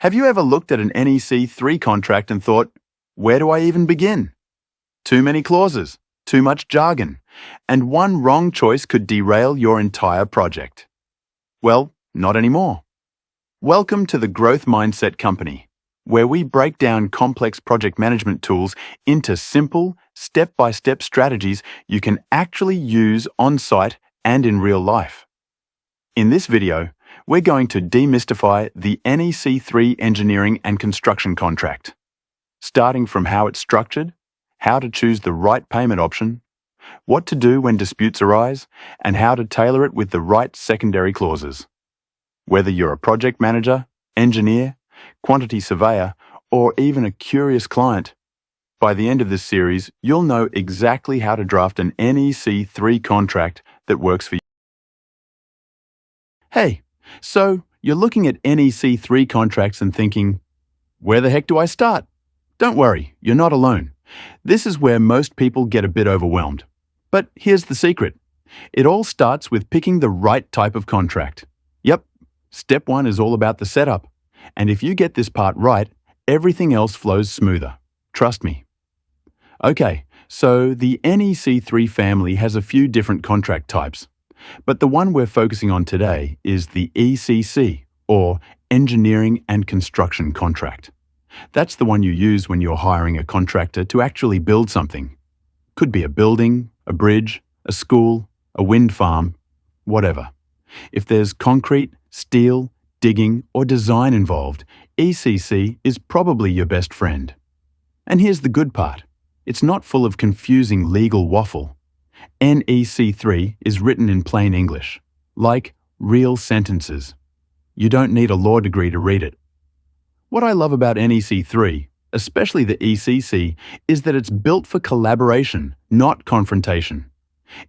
Have you ever looked at an NEC3 contract and thought, where do I even begin? Too many clauses, too much jargon, and one wrong choice could derail your entire project. Well, not anymore. Welcome to the Growth Mindset Company, where we break down complex project management tools into simple, step-by-step strategies you can actually use on-site and in real life. In this video, we're going to demystify the NEC3 engineering and construction contract, starting from how it's structured, how to choose the right payment option, what to do when disputes arise, and how to tailor it with the right secondary clauses. Whether you're a project manager, engineer, quantity surveyor, or even a curious client, by the end of this series, you'll know exactly how to draft an NEC3 contract that works for you. Hey, so you're looking at NEC3 contracts and thinking, where the heck do I start? Don't worry, you're not alone. This is where most people get a bit overwhelmed. But here's the secret. It all starts with picking the right type of contract. Yep, step one is all about the setup. And if you get this part right, everything else flows smoother. Trust me. Okay, so the NEC3 family has a few different contract types. But the one we're focusing on today is the ECC, or Engineering and Construction Contract. That's the one you use when you're hiring a contractor to actually build something. Could be a building, a bridge, a school, a wind farm, whatever. If there's concrete, steel, digging, or design involved, ECC is probably your best friend. And here's the good part. It's not full of confusing legal waffle. NEC3 is written in plain English, like real sentences. You don't need a law degree to read it. What I love about NEC3, especially the ECC, is that it's built for collaboration, not confrontation.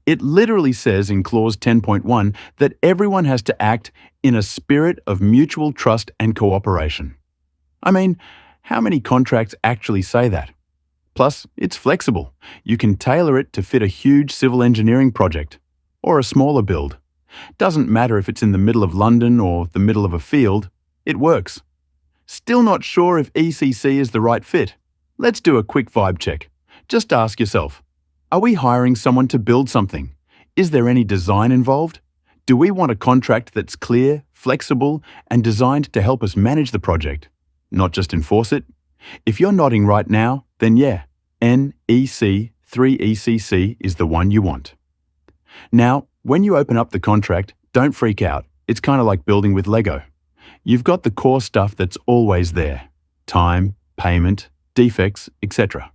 It literally says in clause 10.1 that everyone has to act in a spirit of mutual trust and cooperation. I mean, how many contracts actually say that? Plus, it's flexible. You can tailor it to fit a huge civil engineering project or a smaller build. Doesn't matter if it's in the middle of London or the middle of a field, it works. Still not sure if ECC is the right fit? Let's do a quick vibe check. Just ask yourself, are we hiring someone to build something? Is there any design involved? Do we want a contract that's clear, flexible, and designed to help us manage the project, not just enforce it? If you're nodding right now, then yeah, NEC3 is the one you want. Now, when you open up the contract, don't freak out. It's kind of like building with Lego. You've got the core stuff that's always there: time, payment, defects, etc.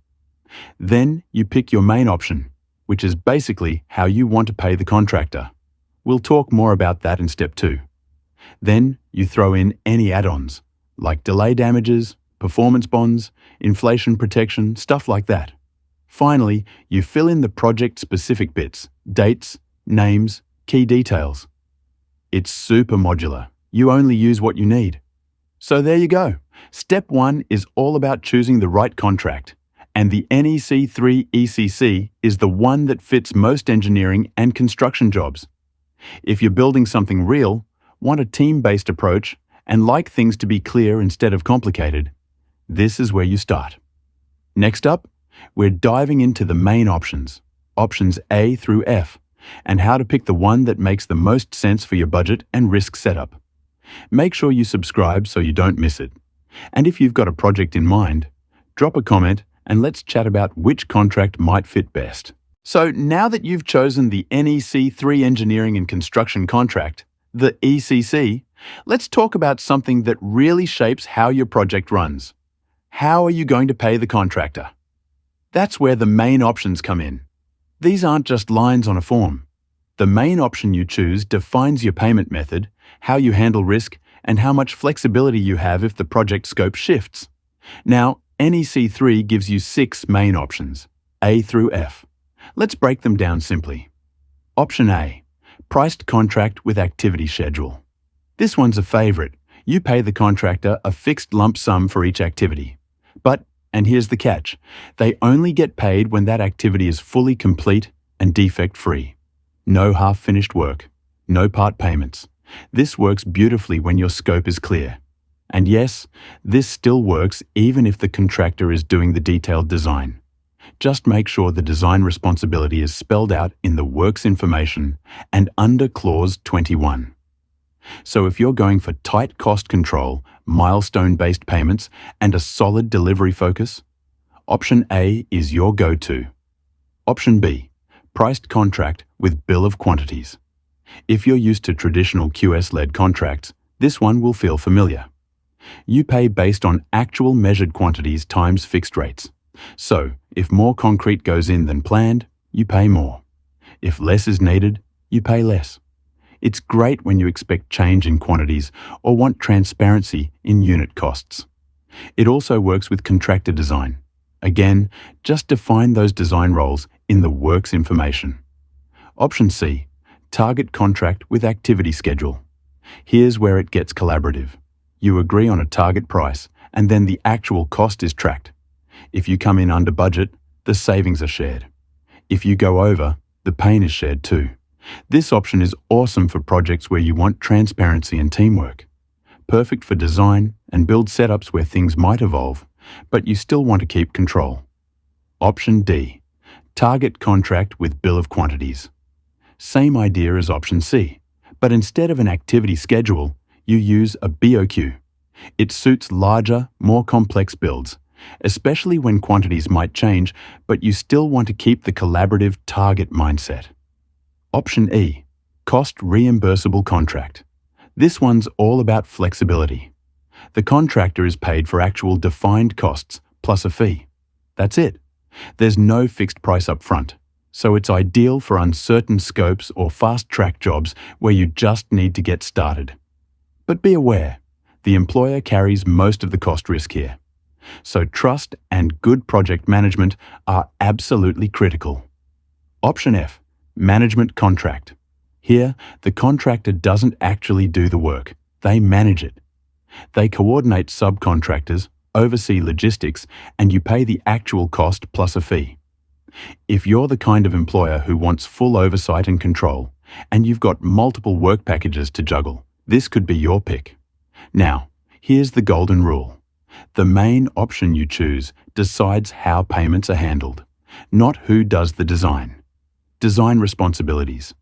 Then you pick your main option, which is basically how you want to pay the contractor. We'll talk more about that in step 2. Then you throw in any add-ons, like delay damages, performance bonds, inflation protection, stuff like that. Finally, you fill in the project-specific bits, dates, names, key details. It's super modular. You only use what you need. So there you go. Step 1 is all about choosing the right contract, and the NEC3 ECC is the one that fits most engineering and construction jobs. If you're building something real, want a team-based approach, and like things to be clear instead of complicated, this is where you start. Next up, we're diving into the main options A through F, and how to pick the one that makes the most sense for your budget and risk setup. Make sure you subscribe so you don't miss it. And if you've got a project in mind, drop a comment and let's chat about which contract might fit best. So now that you've chosen the NEC3 Engineering and Construction Contract, the ECC, let's talk about something that really shapes how your project runs. How are you going to pay the contractor? That's where the main options come in. These aren't just lines on a form. The main option you choose defines your payment method, how you handle risk, and how much flexibility you have if the project scope shifts. Now, NEC3 gives you 6 main options, A through F. Let's break them down simply. Option A, priced contract with activity schedule. This one's a favorite. You pay the contractor a fixed lump sum for each activity. But, and here's the catch, they only get paid when that activity is fully complete and defect-free. No half-finished work, no part payments. This works beautifully when your scope is clear. And yes, this still works even if the contractor is doing the detailed design. Just make sure the design responsibility is spelled out in the works information and under Clause 21. So if you're going for tight cost control, milestone-based payments, and a solid delivery focus, option A is your go-to. Option B, priced contract with bill of quantities. If you're used to traditional QS-led contracts, this one will feel familiar. You pay based on actual measured quantities times fixed rates. So, if more concrete goes in than planned, you pay more. If less is needed, you pay less. It's great when you expect change in quantities or want transparency in unit costs. It also works with contractor design. Again, just define those design roles in the works information. Option C, target contract with activity schedule. Here's where it gets collaborative. You agree on a target price, and then the actual cost is tracked. If you come in under budget, the savings are shared. If you go over, the pain is shared too. This option is awesome for projects where you want transparency and teamwork. Perfect for design and build setups where things might evolve, but you still want to keep control. Option D, target contract with bill of quantities. Same idea as option C, but instead of an activity schedule, you use a BOQ. It suits larger, more complex builds, especially when quantities might change, but you still want to keep the collaborative target mindset. Option E, cost reimbursable contract. This one's all about flexibility. The contractor is paid for actual defined costs plus a fee. That's it. There's no fixed price up front, so it's ideal for uncertain scopes or fast-track jobs where you just need to get started. But be aware, the employer carries most of the cost risk here. So trust and good project management are absolutely critical. Option F, management contract. Here, the contractor doesn't actually do the work. They manage it. They coordinate subcontractors, oversee logistics, and you pay the actual cost plus a fee. If you're the kind of employer who wants full oversight and control, and you've got multiple work packages to juggle, this could be your pick. Now, here's the golden rule. The main option you choose decides how payments are handled, not who does the design. Design responsibilities.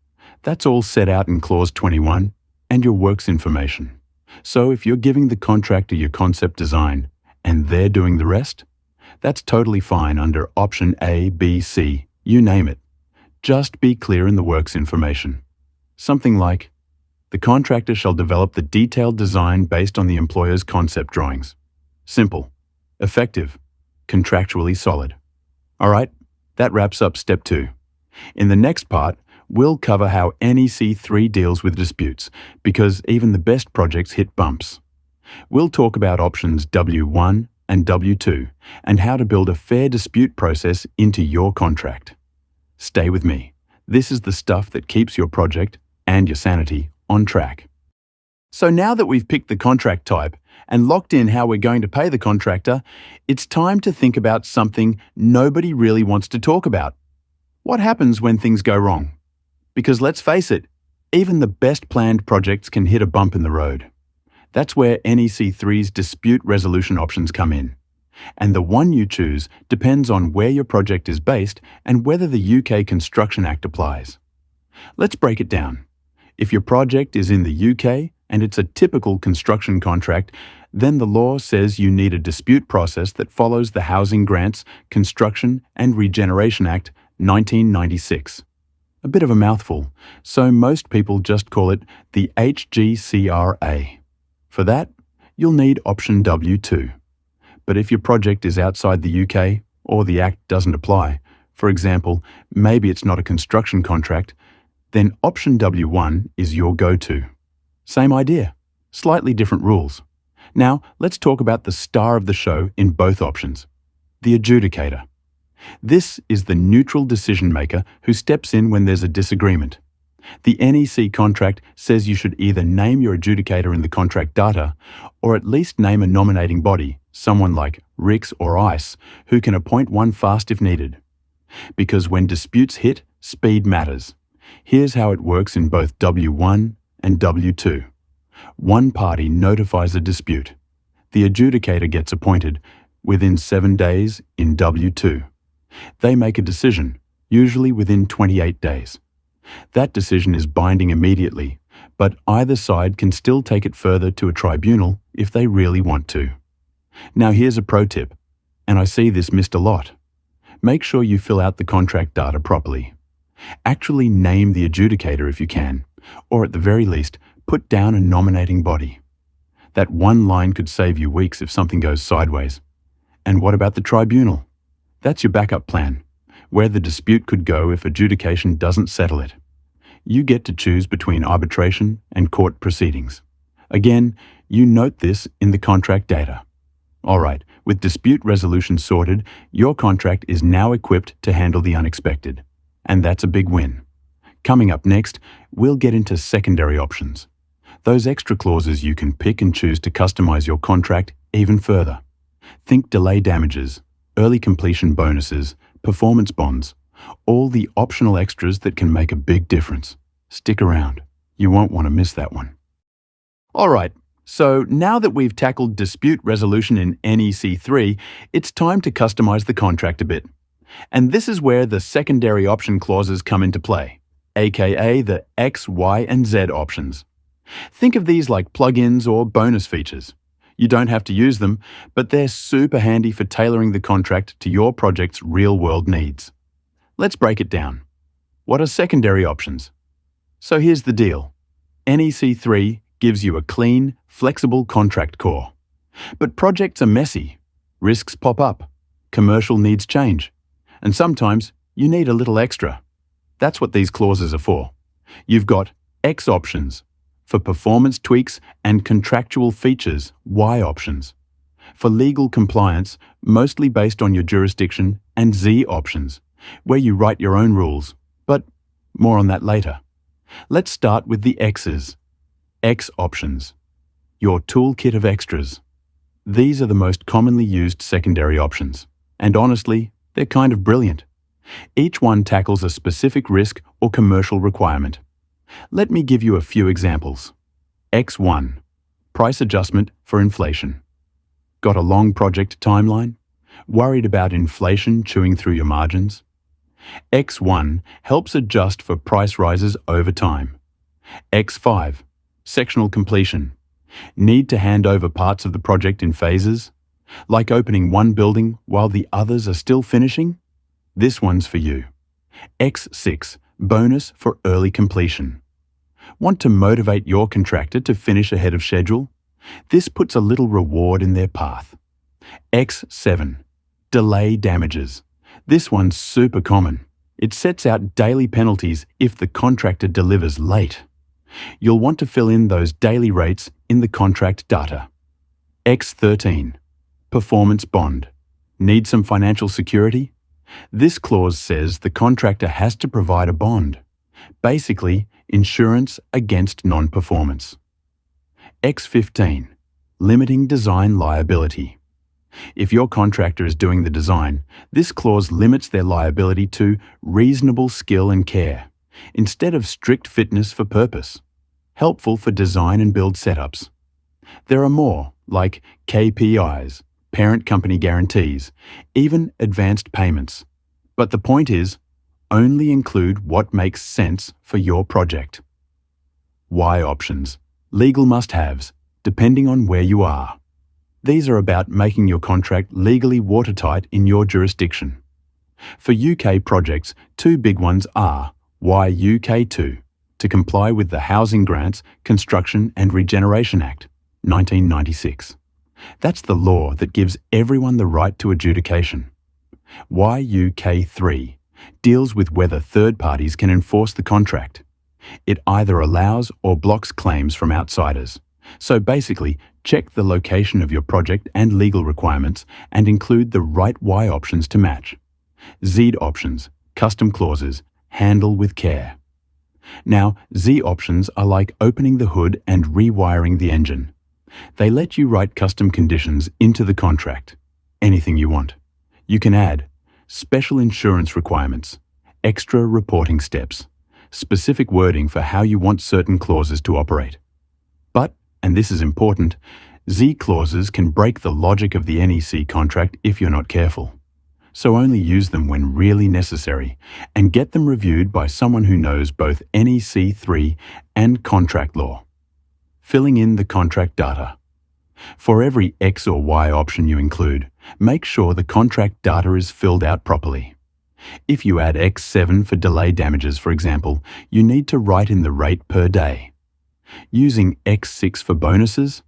That's all set out in Clause 21 and your works information. So if you're giving the contractor your concept design and they're doing the rest, that's totally fine under option A, B, C, you name it. Just be clear in the works information. Something like, the contractor shall develop the detailed design based on the employer's concept drawings. Simple, effective, contractually solid. All right, that wraps up step 2. In the next part, we'll cover how NEC3 deals with disputes, because even the best projects hit bumps. We'll talk about options W1 and W2 and how to build a fair dispute process into your contract. Stay with me. This is the stuff that keeps your project and your sanity on track. So now that we've picked the contract type and locked in how we're going to pay the contractor, it's time to think about something nobody really wants to talk about. What happens when things go wrong? Because let's face it, even the best planned projects can hit a bump in the road. That's where NEC3's dispute resolution options come in. And the one you choose depends on where your project is based and whether the UK Construction Act applies. Let's break it down. If your project is in the UK and it's a typical construction contract, then the law says you need a dispute process that follows the Housing Grants, Construction and Regeneration Act 1996. A bit of a mouthful, so most people just call it the HGCRA. For that, you'll need option W2. But if your project is outside the UK or the Act doesn't apply, for example, maybe it's not a construction contract, then option W1 is your go-to. Same idea, slightly different rules. Now, let's talk about the star of the show in both options, the adjudicator. This is the neutral decision maker who steps in when there's a disagreement. The NEC contract says you should either name your adjudicator in the contract data or at least name a nominating body, someone like RICS or ICE, who can appoint one fast if needed. Because when disputes hit, speed matters. Here's how it works in both W1 and W2. One party notifies a dispute. The adjudicator gets appointed within 7 days in W2. They make a decision, usually within 28 days. That decision is binding immediately, but either side can still take it further to a tribunal if they really want to. Now here's a pro tip, and I see this missed a lot. Make sure you fill out the contract data properly. Actually name the adjudicator if you can, or at the very least, put down a nominating body. That one line could save you weeks if something goes sideways. And what about the tribunal? That's your backup plan, where the dispute could go if adjudication doesn't settle it. You get to choose between arbitration and court proceedings. Again, you note this in the contract data. All right, with dispute resolution sorted, your contract is now equipped to handle the unexpected. And that's a big win. Coming up next, we'll get into secondary options. Those extra clauses you can pick and choose to customize your contract even further. Think delay damages, early completion bonuses, performance bonds, all the optional extras that can make a big difference. Stick around. You won't want to miss that one. All right, so now that we've tackled dispute resolution in NEC3, it's time to customize the contract a bit. And this is where the secondary option clauses come into play, aka the X, Y, and Z options. Think of these like plugins or bonus features. You don't have to use them, but they're super handy for tailoring the contract to your project's real-world needs. Let's break it down. What are secondary options? So here's the deal. NEC3 gives you a clean, flexible contract core. But projects are messy. Risks pop up. Commercial needs change. And sometimes you need a little extra. That's what these clauses are for. You've got X options for performance tweaks and contractual features, Y options. For legal compliance, mostly based on your jurisdiction, and Z options, where you write your own rules, but more on that later. Let's start with the X's. X options. Your toolkit of extras. These are the most commonly used secondary options, and honestly, they're kind of brilliant. Each one tackles a specific risk or commercial requirement. Let me give you a few examples. X1. Price adjustment for inflation. Got a long project timeline? Worried about inflation chewing through your margins? X1 helps adjust for price rises over time. X5. Sectional completion. Need to hand over parts of the project in phases? Like opening one building while the others are still finishing? This one's for you. X6. Bonus for early completion. Want to motivate your contractor to finish ahead of schedule? This puts a little reward in their path. X7. Delay damages. This one's super common. It sets out daily penalties if the contractor delivers late. You'll want to fill in those daily rates in the contract data. X13. Performance bond. Need some financial security? This clause says the contractor has to provide a bond. Basically, insurance against non-performance. X15. Limiting design liability. If your contractor is doing the design, this clause limits their liability to reasonable skill and care, instead of strict fitness for purpose. Helpful for design and build setups. There are more, like KPIs, parent company guarantees, even advanced payments. But the point is, only include what makes sense for your project. Y options, legal must-haves, depending on where you are. These are about making your contract legally watertight in your jurisdiction. For UK projects, two big ones are YUK2, to comply with the Housing Grants, Construction and Regeneration Act, 1996. That's the law that gives everyone the right to adjudication. YUK3 deals with whether third parties can enforce the contract. It either allows or blocks claims from outsiders. So basically, check the location of your project and legal requirements and include the right Y options to match. Z options, custom clauses, handle with care. Now, Z options are like opening the hood and rewiring the engine. They let you write custom conditions into the contract. Anything you want. You can add special insurance requirements, extra reporting steps, specific wording for how you want certain clauses to operate. But, and this is important, Z clauses can break the logic of the NEC contract if you're not careful. So only use them when really necessary and get them reviewed by someone who knows both NEC3 and contract law. Filling in the contract data. For every X or Y option you include, make sure the contract data is filled out properly. If you add X7 for delay damages, for example, you need to write in the rate per day. Using X6 for bonuses,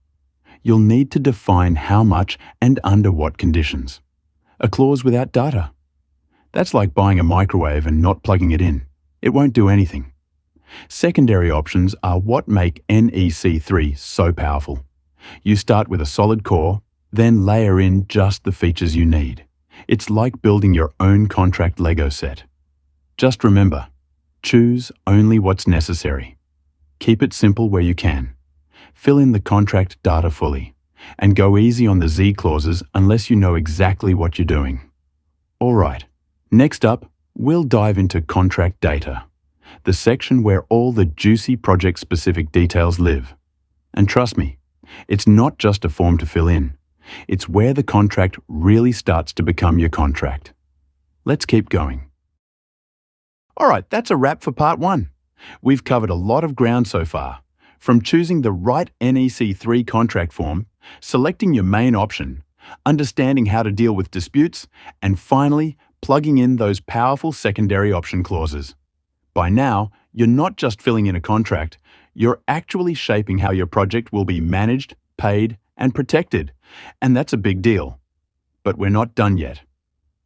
you'll need to define how much and under what conditions. A clause without data. That's like buying a microwave and not plugging it in. It won't do anything. Secondary options are what make NEC3 so powerful. You start with a solid core, then layer in just the features you need. It's like building your own contract Lego set. Just remember, choose only what's necessary. Keep it simple where you can. Fill in the contract data fully, and go easy on the Z clauses unless you know exactly what you're doing. All right, next up, we'll dive into contract data, the section where all the juicy project-specific details live. And trust me, it's not just a form to fill in. It's where the contract really starts to become your contract. Let's keep going. All right, that's a wrap for part 1. We've covered a lot of ground so far, from choosing the right NEC3 contract form, selecting your main option, understanding how to deal with disputes, and finally, plugging in those powerful secondary option clauses. By now, you're not just filling in a contract, you're actually shaping how your project will be managed, paid, and protected, and that's a big deal. But we're not done yet.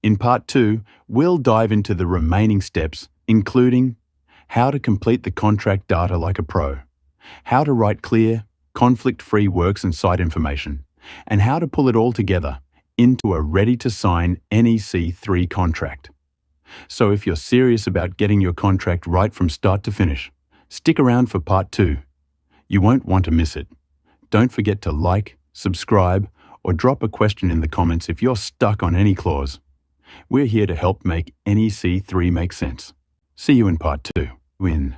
In part 2, we'll dive into the remaining steps, including how to complete the contract data like a pro, how to write clear, conflict-free works and site information, and how to pull it all together into a ready-to-sign NEC3 contract. So if you're serious about getting your contract right from start to finish, stick around for part 2. You won't want to miss it. Don't forget to like, subscribe, or drop a question in the comments if you're stuck on any clause. We're here to help make NEC3 make sense. See you in part 2. Win.